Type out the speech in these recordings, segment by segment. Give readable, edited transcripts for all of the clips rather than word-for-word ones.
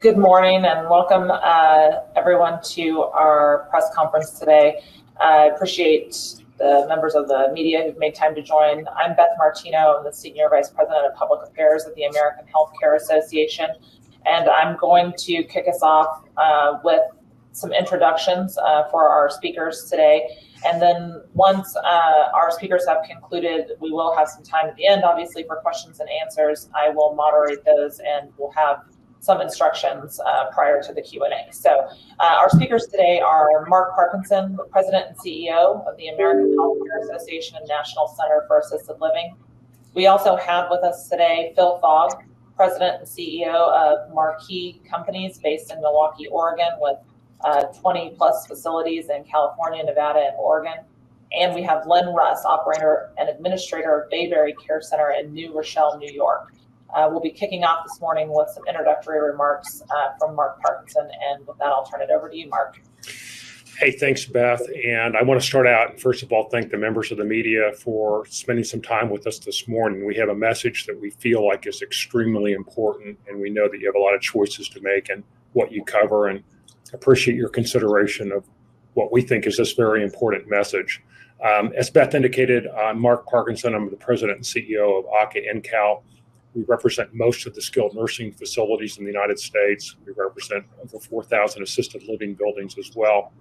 Good morning and welcome everyone to our press conference today. I appreciate the members of the media who've made time to join. I'm Beth Martino. I'm the Senior Vice President of Public Affairs at the American Healthcare Association. And I'm going to kick us off with some introductions for our speakers today. And then once our speakers have concluded, we will have some time at the end, obviously, for questions and answers. I will moderate those and we'll have some instructions prior to the Q&A. So our speakers today are Mark Parkinson, President and CEO of the American Healthcare Association and National Center for Assisted Living. We also have with us today Phil Fogg, President and CEO of Marquis Companies based in Milwaukee, Oregon, with 20 plus facilities in California, Nevada, and Oregon. And we have Len Russ, operator and administrator of Bayberry Care Center in New Rochelle, New York. We'll be kicking off this morning with some introductory remarks from Mark Parkinson. And with that, I'll turn it over to you, Mark. Hey, thanks, Beth. And I want to start out and first of all, thank the members of the media for spending some time with us this morning. We have a message that we feel like is extremely important, and we know that you have a lot of choices to make and what you cover, and appreciate your consideration of what we think is this very important message. As Beth indicated, I'm Mark Parkinson. I'm the President and CEO of AHCA NCAL. We represent most of the skilled nursing facilities in the United States. We represent over 4,000 assisted living buildings as well.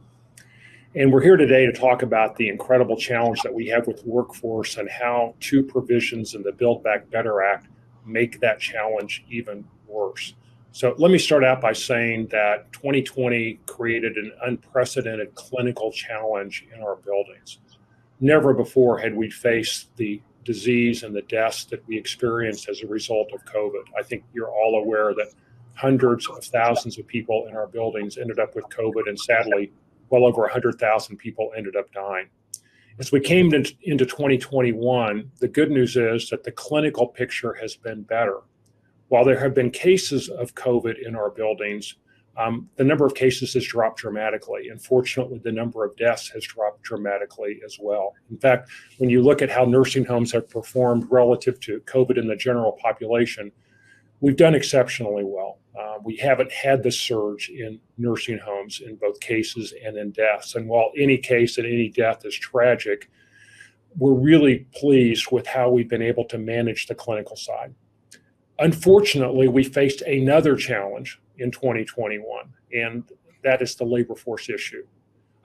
And we're here today to talk about the incredible challenge that we have with workforce and how two provisions in the Build Back Better Act make that challenge even worse. So let me start out by saying that 2020 created an unprecedented clinical challenge in our buildings. Never before had we faced the disease and the deaths that we experienced as a result of COVID. I think you're all aware that hundreds of thousands of people in our buildings ended up with COVID, and sadly, well over 100,000 people ended up dying. As we came into 2021, the good news is that the clinical picture has been better. While there have been cases of COVID in our buildings, the number of cases has dropped dramatically. And fortunately, the number of deaths has dropped dramatically as well. In fact, when you look at how nursing homes have performed relative to COVID in the general population, we've done exceptionally well. We haven't had the surge in nursing homes in both cases and in deaths. And while any case and any death is tragic, we're really pleased with how we've been able to manage the clinical side. Unfortunately, we faced another challenge in 2021, and that is the labor force issue.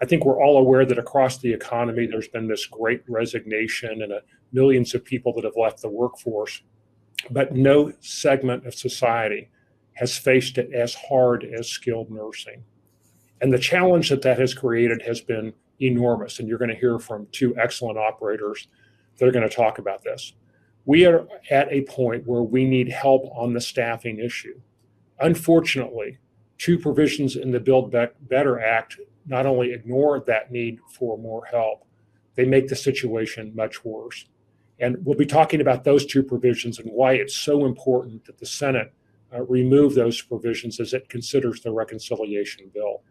I think we're all aware that across the economy, there's been this great resignation and millions of people that have left the workforce, but no segment of society has faced it as hard as skilled nursing. And the challenge that has created has been enormous, and you're going to hear from two excellent operators that are going to talk about this. We are at a point where we need help on the staffing issue. Unfortunately, two provisions in the Build Back Better Act not only ignore that need for more help, they make the situation much worse. And we'll be talking about those two provisions and why it's so important that the Senate remove those provisions as it considers the reconciliation bill.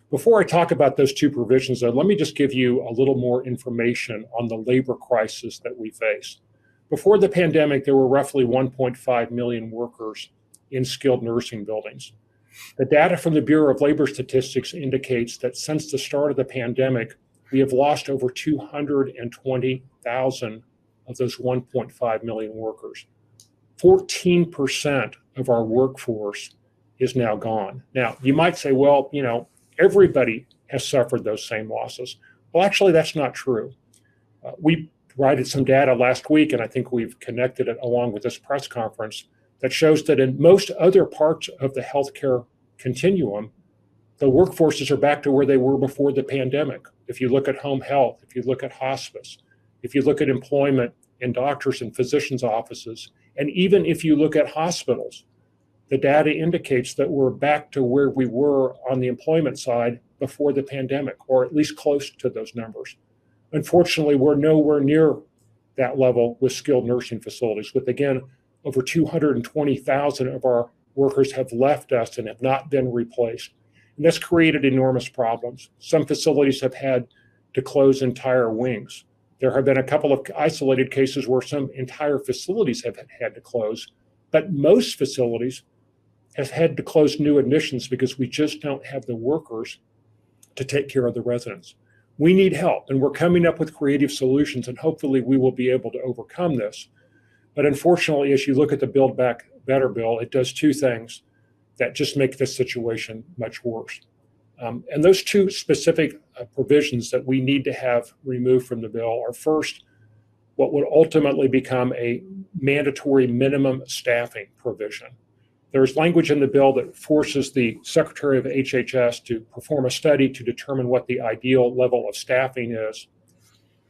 Before I talk about those two provisions, though, let me just give you a little more information on the labor crisis that we face. Before the pandemic, there were roughly 1.5 million workers in skilled nursing buildings. The data from the Bureau of Labor Statistics indicates that since the start of the pandemic, we have lost over 220,000 of those 1.5 million workers. 14% of our workforce is now gone. Now, you might say, well, everybody has suffered those same losses. Well, actually, that's not true. We provided some data last week, and I think we've connected it along with this press conference, that shows that in most other parts of the healthcare continuum, the workforces are back to where they were before the pandemic. If you look at home health, if you look at hospice, if you look at employment in doctors and physicians' offices, and even if you look at hospitals, the data indicates that we're back to where we were on the employment side before the pandemic, or at least close to those numbers. Unfortunately, we're nowhere near that level with skilled nursing facilities, with, again, over 220,000 of our workers have left us and have not been replaced. And that's created enormous problems. Some facilities have had to close entire wings. There have been a couple of isolated cases where some entire facilities have had to close, but most facilities has had to close new admissions because we just don't have the workers to take care of the residents. We need help, and we're coming up with creative solutions, and hopefully we will be able to overcome this. But unfortunately, as you look at the Build Back Better bill, it does two things that just make this situation much worse. And those two specific provisions that we need to have removed from the bill are, first, what would ultimately become a mandatory minimum staffing provision. There's language in the bill that forces the Secretary of HHS to perform a study to determine what the ideal level of staffing is.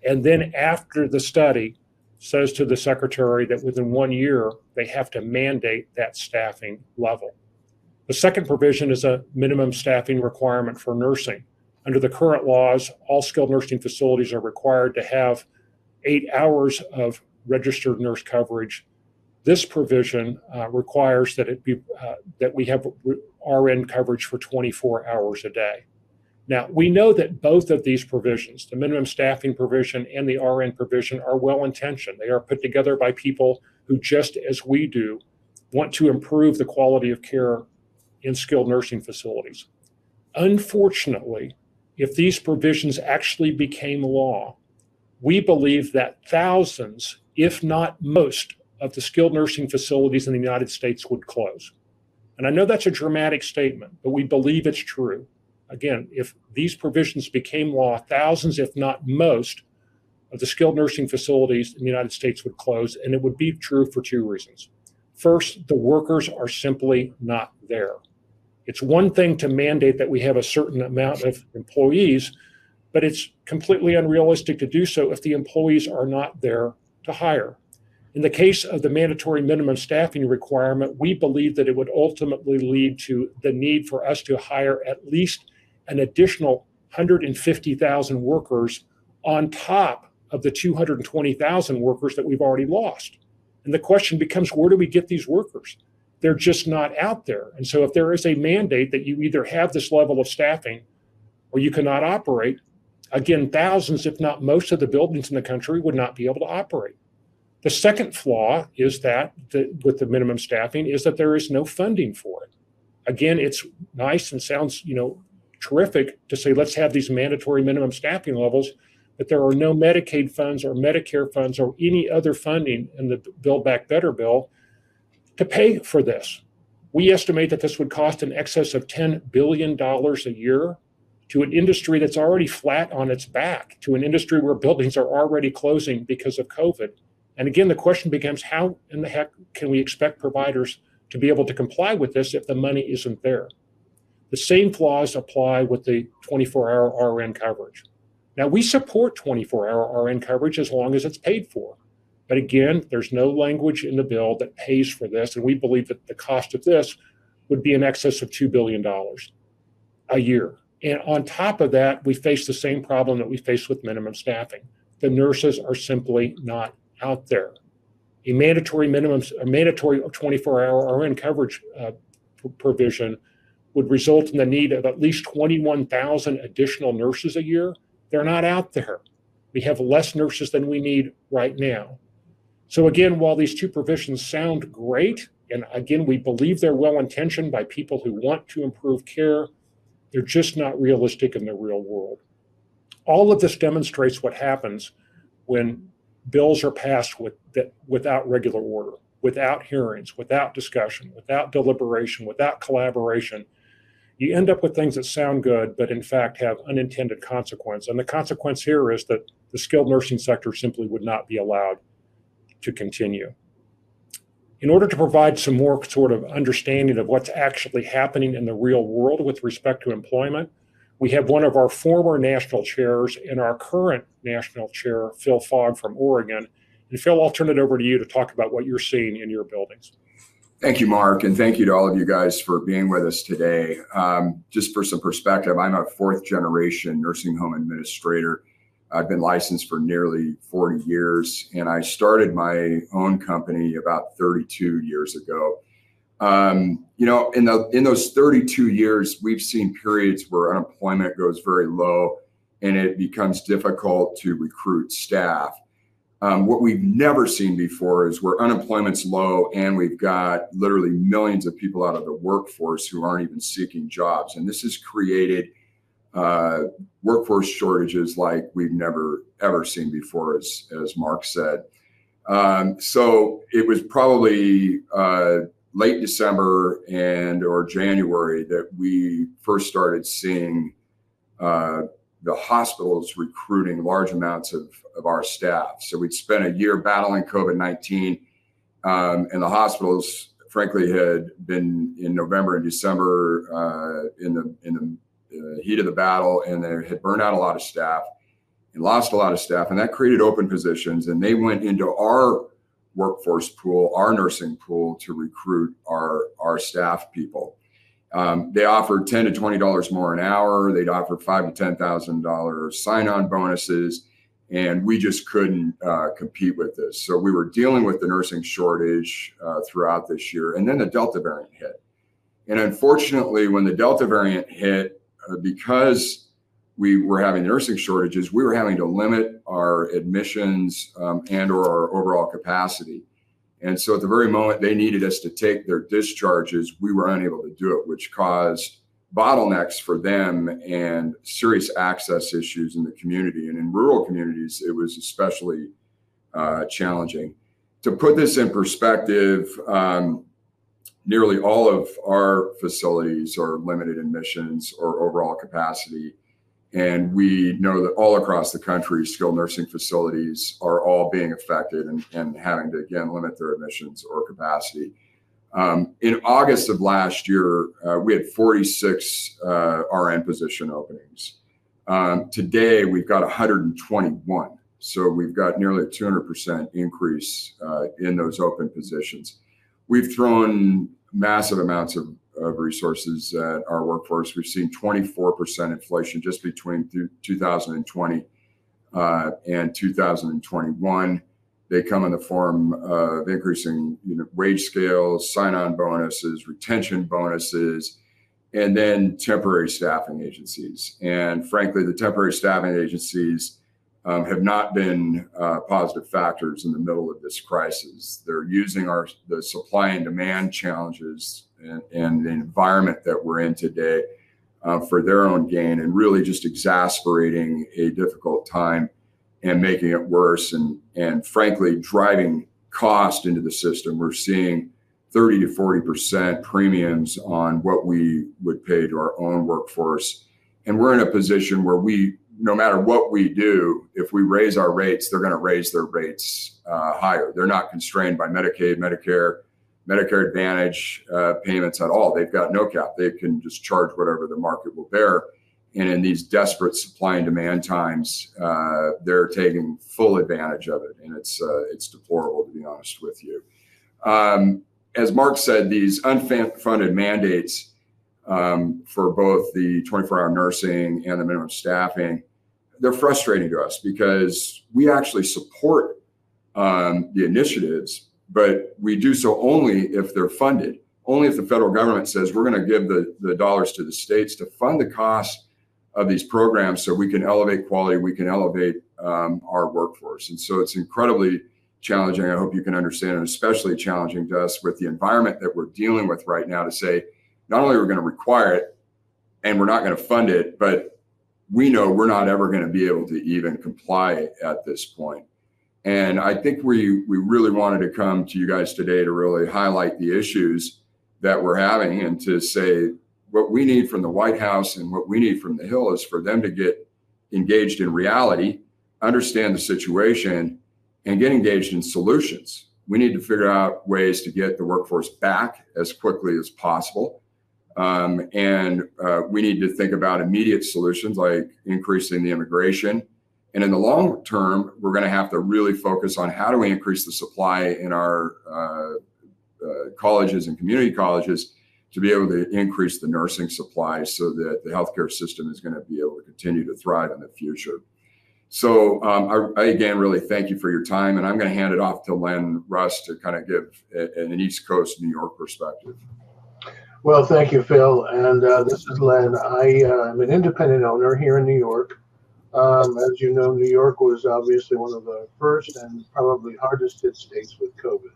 And then after the study, says to the Secretary that within 1 year, they have to mandate that staffing level. The second provision is a minimum staffing requirement for nursing. Under the current laws, all skilled nursing facilities are required to have 8 hours of registered nurse coverage. This provision requires that that we have RN coverage for 24 hours a day. Now, we know that both of these provisions, the minimum staffing provision and the RN provision, are well-intentioned. They are put together by people who, just as we do, want to improve the quality of care in skilled nursing facilities. Unfortunately, if these provisions actually became law, we believe that thousands, if not most, of the skilled nursing facilities in the United States would close. And I know that's a dramatic statement, but we believe it's true. Again, if these provisions became law, thousands, if not most, of the skilled nursing facilities in the United States would close, and it would be true for two reasons. First, the workers are simply not there. It's one thing to mandate that we have a certain amount of employees, but it's completely unrealistic to do so if the employees are not there to hire. In the case of the mandatory minimum staffing requirement, we believe that it would ultimately lead to the need for us to hire at least an additional 150,000 workers on top of the 220,000 workers that we've already lost. And the question becomes, where do we get these workers? They're just not out there. And so if there is a mandate that you either have this level of staffing or you cannot operate, again, thousands, if not most of the buildings in the country would not be able to operate. The second flaw is that with the minimum staffing is that there is no funding for it. Again, it's nice and sounds, terrific to say, let's have these mandatory minimum staffing levels, but there are no Medicaid funds or Medicare funds or any other funding in the Build Back Better bill to pay for this. We estimate that this would cost in excess of $10 billion a year to an industry that's already flat on its back, to an industry where buildings are already closing because of COVID. And again, the question becomes, how in the heck can we expect providers to be able to comply with this if the money isn't there? The same flaws apply with the 24-hour RN coverage. Now, we support 24-hour RN coverage as long as it's paid for. But again, there's no language in the bill that pays for this, and we believe that the cost of this would be in excess of $2 billion a year. And on top of that, we face the same problem that we face with minimum staffing. The nurses are simply not out there. A mandatory 24-hour RN coverage provision would result in the need of at least 21,000 additional nurses a year. They're not out there. We have less nurses than we need right now. So again, while these two provisions sound great, and again, we believe they're well-intentioned by people who want to improve care, they're just not realistic in the real world. All of this demonstrates what happens when bills are passed without regular order, without hearings, without discussion, without deliberation, without collaboration. You end up with things that sound good, but in fact have unintended consequence. And the consequence here is that the skilled nursing sector simply would not be allowed to continue. In order to provide some more sort of understanding of what's actually happening in the real world with respect to employment, we have one of our former national chairs and our current national chair, Phil Fogg from Oregon. And Phil, I'll turn it over to you to talk about what you're seeing in your buildings. Thank you, Mark, and thank you to all of you guys for being with us today. Just for some perspective, I'm a fourth-generation nursing home administrator. I've been licensed for nearly 40 years, and I started my own company about 32 years ago. In those 32 years, we've seen periods where unemployment goes very low, and it becomes difficult to recruit staff. What we've never seen before is where unemployment's low and we've got literally millions of people out of the workforce who aren't even seeking jobs. And this has created workforce shortages like we've never, ever seen before, as Mark said. So it was probably late December or January that we first started seeing the hospitals recruiting large amounts of our staff. So we'd spent a year battling COVID-19, and the hospitals, frankly, had been in November and December in the heat of the battle, and they had burned out a lot of staff and lost a lot of staff, and that created open positions. And they went into our workforce pool, our nursing pool, to recruit our staff people. They offered $10 to $20 more an hour. They'd offer $5,000 to $10,000 sign-on bonuses, and we just couldn't compete with this. So we were dealing with the nursing shortage throughout this year, and then the Delta variant hit. And unfortunately, when the Delta variant hit, because we were having nursing shortages, we were having to limit our admissions and/or our overall capacity. And so at the very moment they needed us to take their discharges, we were unable to do it, which caused bottlenecks for them and serious access issues in the community. And in rural communities, it was especially challenging. To put this in perspective, nearly all of our facilities are limited admissions or overall capacity. And we know that all across the country, skilled nursing facilities are all being affected and having to, again, limit their admissions or capacity. In August of last year, we had 46 RN position openings. Today, we've got 121. So we've got nearly a 200% increase in those open positions. We've thrown massive amounts of resources at our workforce. We've seen 24% inflation just between 2020 and 2021. They come in the form of increasing wage scales, sign-on bonuses, retention bonuses, and then temporary staffing agencies. And frankly, the temporary staffing agencies have not been positive factors in the middle of this crisis. They're using the supply and demand challenges and the environment that we're in today for their own gain, and really just exacerbating a difficult time and making it worse, and frankly driving cost into the system. We're seeing 30 to 40% premiums on what we would pay to our own workforce. And we're in a position where no matter what we do, if we raise our rates, they're going to raise their rates higher. They're not constrained by Medicaid, Medicare Advantage payments at all. They've got no cap. They can just charge whatever the market will bear. And in these desperate supply and demand times, they're taking full advantage of it. And it's deplorable, to be honest with you. As Mark said, these unfunded mandates for both the 24-hour nursing and the minimum staffing, they're frustrating to us because we actually support the initiatives, but we do so only if they're funded, only if the federal government says we're going to give the dollars to the states to fund the cost of these programs so we can elevate quality, we can elevate our workforce. And so it's incredibly challenging. I hope you can understand, and especially challenging to us with the environment that we're dealing with right now, to say, not only are we going to require it and we're not going to fund it, but we know we're not ever going to be able to even comply at this point. And I think we really wanted to come to you guys today to really highlight the issues that we're having, and to say what we need from the White House and what we need from the Hill is for them to get engaged in reality, understand the situation, and get engaged in solutions. We need to figure out ways to get the workforce back as quickly as possible. And we need to think about immediate solutions like increasing the immigration. And in the long term, we're going to have to really focus on how do we increase the supply in our colleges and community colleges to be able to increase the nursing supply so that the healthcare system is going to be able to continue to thrive in the future. So I again really thank you for your time, and I'm going to hand it off to Len Russ to kind of give an East Coast New York perspective. Well, thank you, Phil. And this is Len. I am an independent owner here in New York. As you know, New York was obviously one of the first and probably hardest hit states with COVID.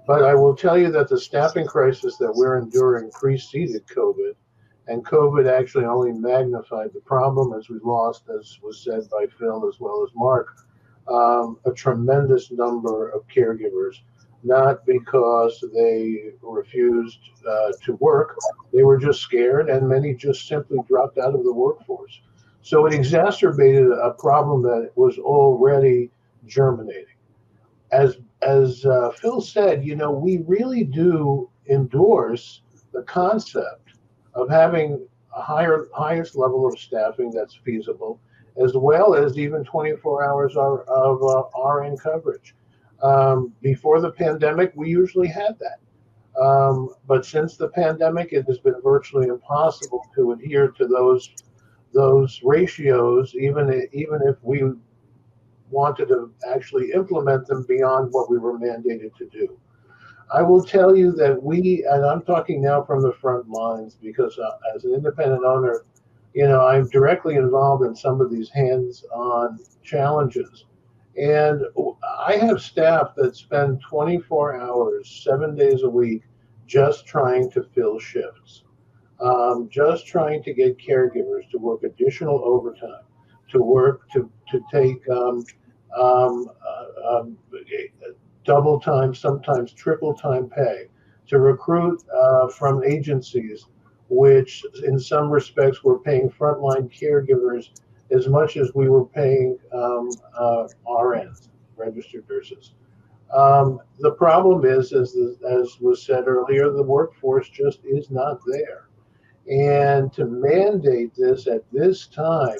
But I will tell you that the staffing crisis that we're enduring preceded COVID, and COVID actually only magnified the problem as we lost, as was said by Phil as well as Mark, a tremendous number of caregivers, not because they refused to work, they were just scared, and many just simply dropped out of the workforce. So it exacerbated a problem that was already germinating. As Phil said, you know, we really do endorse the concept of having a highest level of staffing that's feasible, as well as even 24 hours of RN coverage. Before the pandemic, we usually had that. But since the pandemic, it has been virtually impossible to adhere to those ratios, even if we wanted to actually implement them beyond what we were mandated to do. I will tell you that and I'm talking now from the front lines because as an independent owner, you know, I'm directly involved in some of these hands-on challenges. And I have staff that spend 24 hours, 7 days a week, just trying to fill shifts, just trying to get caregivers to work additional overtime, to take double time, sometimes triple time pay, to recruit from agencies, which in some respects were paying frontline caregivers as much as we were paying RNs, registered nurses. The problem is, as was said earlier, the workforce just is not there. And to mandate this at this time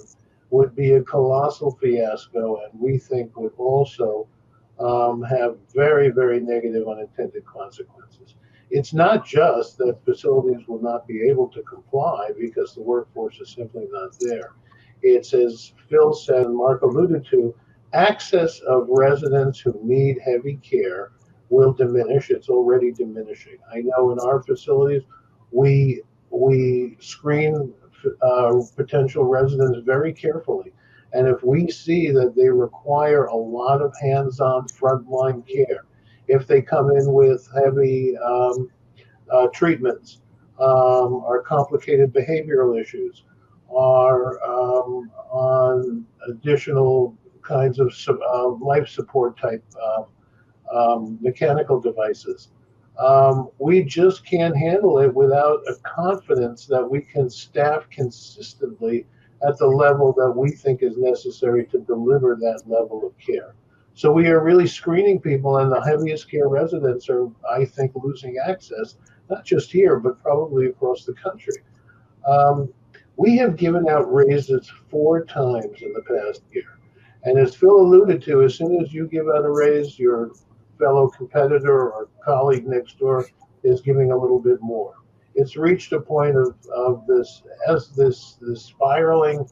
would be a colossal fiasco, and we think would also have very, very negative unintended consequences. It's not just that facilities will not be able to comply because the workforce is simply not there. It's, as Phil said and Mark alluded to, access of residents who need heavy care will diminish. It's already diminishing. I know in our facilities, we screen potential residents very carefully. And if we see that they require a lot of hands-on frontline care, if they come in with heavy treatments, or complicated behavioral issues, or on additional kinds of life support type mechanical devices, we just can't handle it without a confidence that we can staff consistently at the level that we think is necessary to deliver that level of care. So we are really screening people, and the heaviest care residents are, I think, losing access, not just here, but probably across the country. We have given out raises 4 times in the past year. And as Phil alluded to, as soon as you give out a raise, your fellow competitor or colleague next door is giving a little bit more. It's reached a point of this spiraling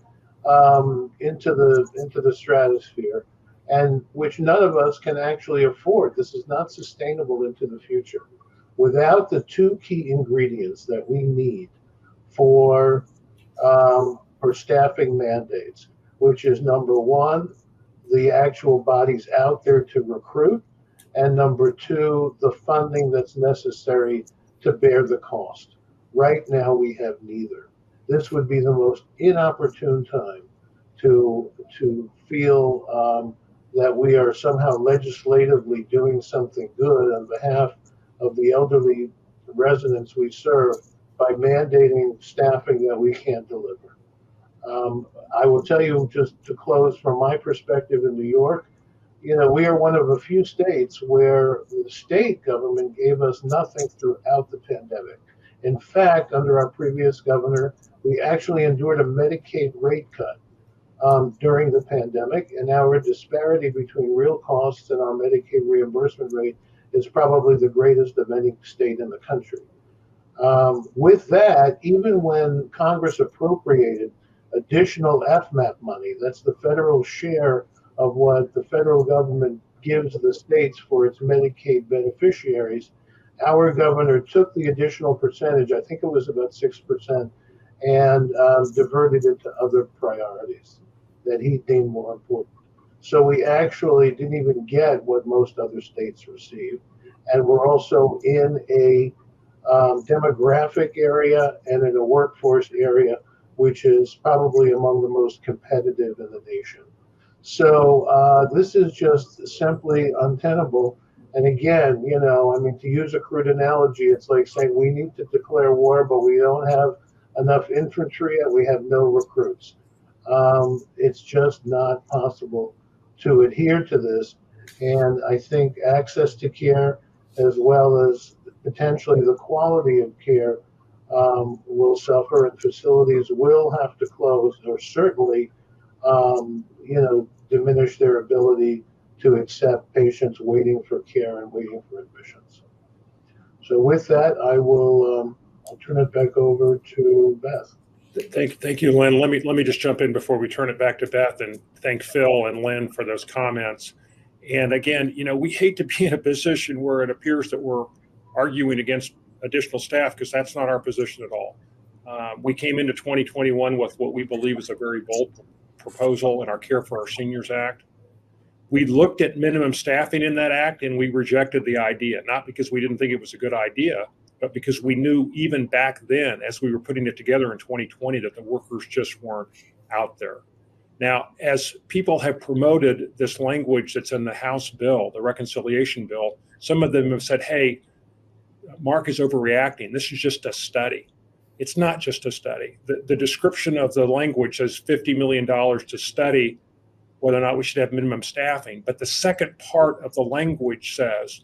into the stratosphere, and which none of us can actually afford. This is not sustainable into the future. Without the 2 key ingredients that we need for staffing mandates, which is number 1, the actual bodies out there to recruit, and number 2, the funding that's necessary to bear the cost. Right now, we have neither. This would be the most inopportune time to feel that we are somehow legislatively doing something good on behalf of the elderly residents we serve by mandating staffing that we can't deliver. I will tell you, just to close, from my perspective in New York, you know, we are one of a few states where the state government gave us nothing throughout the pandemic. In fact, under our previous governor, we actually endured a Medicaid rate cut during the pandemic, and our disparity between real costs and our Medicaid reimbursement rate is probably the greatest of any state in the country. With that, even when Congress appropriated additional FMAP money, that's the federal share of what the federal government gives the states for its Medicaid beneficiaries, our governor took the additional percentage, I think it was about 6%, and diverted it to other priorities. that he deemed more important. So we actually didn't even get what most other states received. And we're also in a demographic area and in a workforce area, which is probably among the most competitive in the nation. So this is just simply untenable. And again, you know, I mean, to use a crude analogy, it's like saying we need to declare war, but we don't have enough infantry and we have no recruits. It's just not possible to adhere to this. And I think access to care, as well as potentially the quality of care, will suffer, and facilities will have to close, or certainly, you know, diminish their ability to accept patients waiting for care and waiting for admissions. So with that, I will I'll turn it back over to Beth. Thank you, Len. Let me just jump in before we turn it back to Beth and thank Phil and Len for those comments. And again, you know, we hate to be in a position where it appears that we're arguing against additional staff, because that's not our position at all. We came into 2021 with what we believe is a very bold proposal in our Care for Our Seniors Act. We looked at minimum staffing in that act and we rejected the idea, not because we didn't think it was a good idea, but because we knew even back then, as we were putting it together in 2020, that the workers just weren't out there. Now, as people have promoted this language that's in the House bill, the reconciliation bill, some of them have said, hey, Mark is overreacting. This is just a study. It's not just a study. The description of the language says $50 million to study whether or not we should have minimum staffing. But the second part of the language says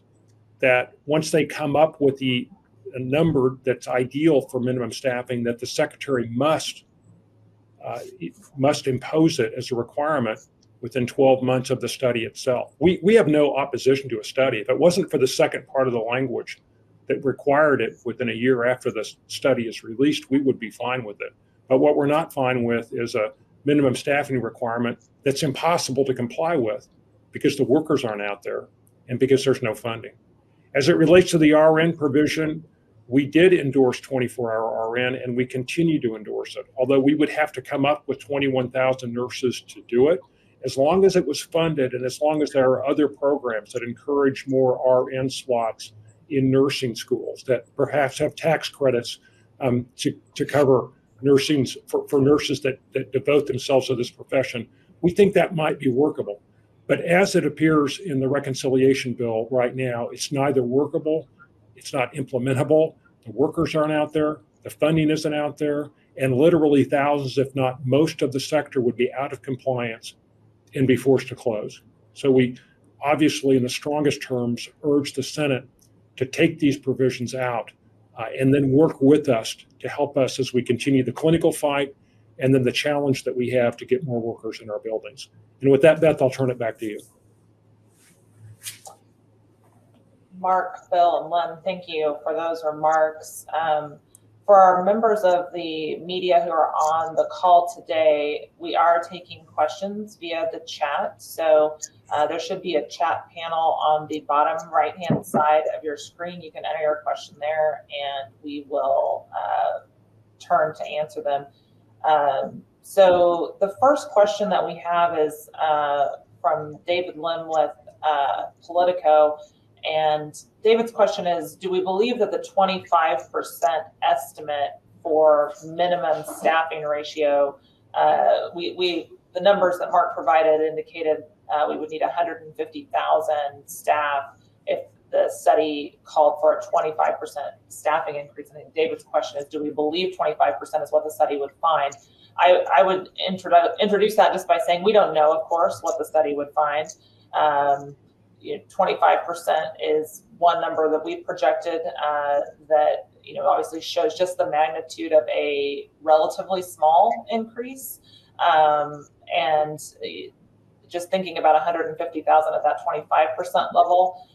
that once they come up with a number that's ideal for minimum staffing, that the secretary must impose it as a requirement within 12 months of the study itself. We have no opposition to a study. If it wasn't for the second part of the language that required it within a year after the study is released, we would be fine with it. But what we're not fine with is a minimum staffing requirement that's impossible to comply with because the workers aren't out there and because there's no funding. As it relates to the RN provision, we did endorse 24-hour RN and we continue to endorse it, although we would have to come up with 21,000 nurses to do it. As long as it was funded and as long as there are other programs that encourage more RN slots in nursing schools that perhaps have tax credits to cover nursing for nurses that devote themselves to this profession, we think that might be workable. But as it appears in the reconciliation bill right now, it's neither workable, it's not implementable, the workers aren't out there, the funding isn't out there, and literally thousands, if not most of the sector would be out of compliance and be forced to close. So we obviously, in the strongest terms, urge the Senate to take these provisions out and then work with us to help us as we continue the clinical fight and then the challenge that we have to get more workers in our buildings. And with that, Beth, I'll turn it back to you. Mark, Phil, and Len, thank you for those remarks. For our members of the media who are on the call today, we are taking questions via the chat. So there should be a chat panel on the bottom right-hand side of your screen. You can enter your question there and we will turn to answer them. So the first question that we have is from David Lim with Politico. And David's question is, do we believe that the 25% estimate for minimum staffing ratio, the numbers that Mark provided indicated we would need 150,000 staff if the study called for a 25% staffing increase. I think David's question is, do we believe 25% is what the study would find? I would introduce that just by saying we don't know, of course, what the study would find. 25% is one number that we've projected that obviously shows just the magnitude of a relatively small increase, and just thinking about 150,000 at that 25% level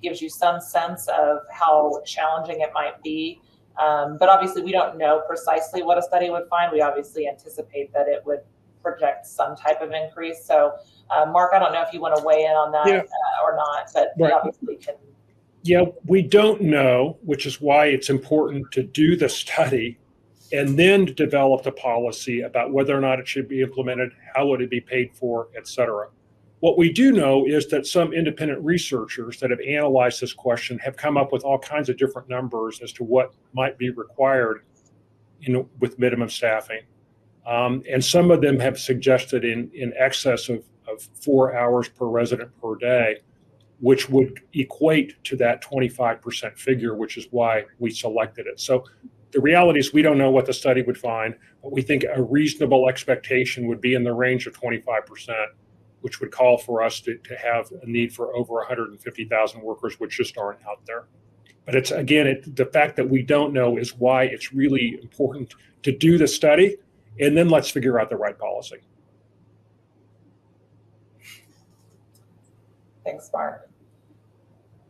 gives you some sense of how challenging it might be. But obviously, we don't know precisely what a study would find. We obviously anticipate that it would project some type of increase. So, Mark, I don't know if you want to weigh in on that or not, but we obviously can. Yeah, we don't know, which is why it's important to do the study and then developed a policy about whether or not it should be implemented, how would it be paid for, et cetera. What we do know is that some independent researchers that have analyzed this question have come up with all kinds of different numbers as to what might be required with minimum staffing. And some of them have suggested in excess of 4 hours per resident per day, which would equate to that 25% figure, which is why we selected it. So the reality is we don't know what the study would find, but we think a reasonable expectation would be in the range of 25%, which would call for us to have a need for over 150,000 workers, which just aren't out there. But it's, again, the fact that we don't know is why it's really important to do the study, and then let's figure out the right policy. Thanks, Mark.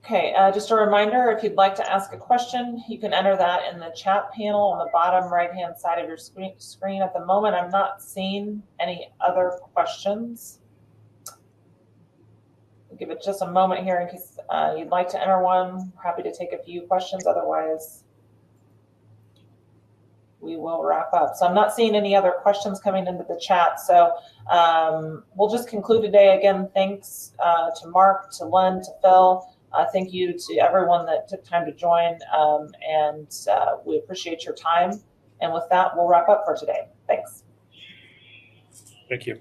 Okay, just a reminder, if you'd like to ask a question, you can enter that in the chat panel on the bottom right-hand side of your screen. At the moment, I'm not seeing any other questions. I'll give it just a moment here in case you'd like to enter one. Happy to take a few questions. Otherwise, we will wrap up. So I'm not seeing any other questions coming into the chat. So we'll just conclude today. Again, thanks to Mark, to Len, to Phil. Thank you to everyone that took time to join. And we appreciate your time. And with that, we'll wrap up for today. Thanks. Thank you.